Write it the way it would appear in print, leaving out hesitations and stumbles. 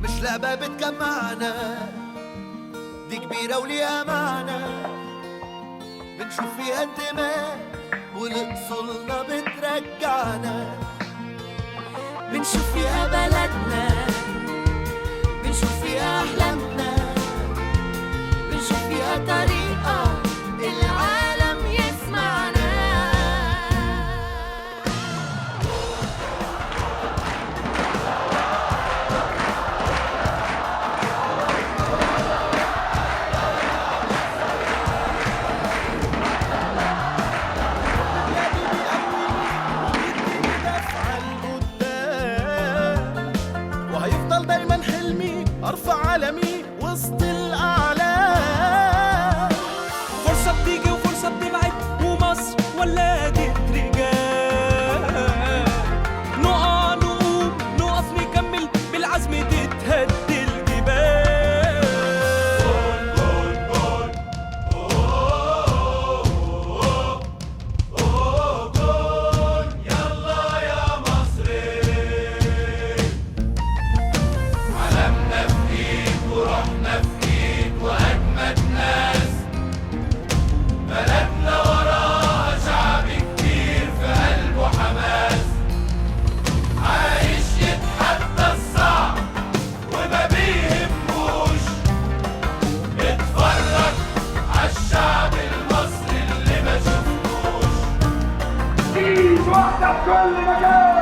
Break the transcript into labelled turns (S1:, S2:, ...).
S1: مش لعبة بتجمعنا، دي كبيرة وليها معنى، بنشوف فيها انتماء ولأصولنا بترجعنا، بنشوف فيها بلدنا، بنشوف فيها أحلامنا، بنشوف فيها طريقة العالم يسمعنا.
S2: وهيفضل دايما حلمي ارفع علمي وسط الاعلام. فرصه بتيجي وفرصه بتبعد ومصر ولادت رجال. نقع نقوم نقف نكمل بالعزم تتهد الجبال. جول جول جول جول يلا يا مصري. علمنا في ايد وروحنا في ايد واجمد ناس. بلدنا وراها شعب كتير في قلبه حماس. عايش يتحدى الصعب وما بيهموش. اتفرج عالشعب المصري اللي ما شفتوش.
S3: ايد واحدة في كل مكان.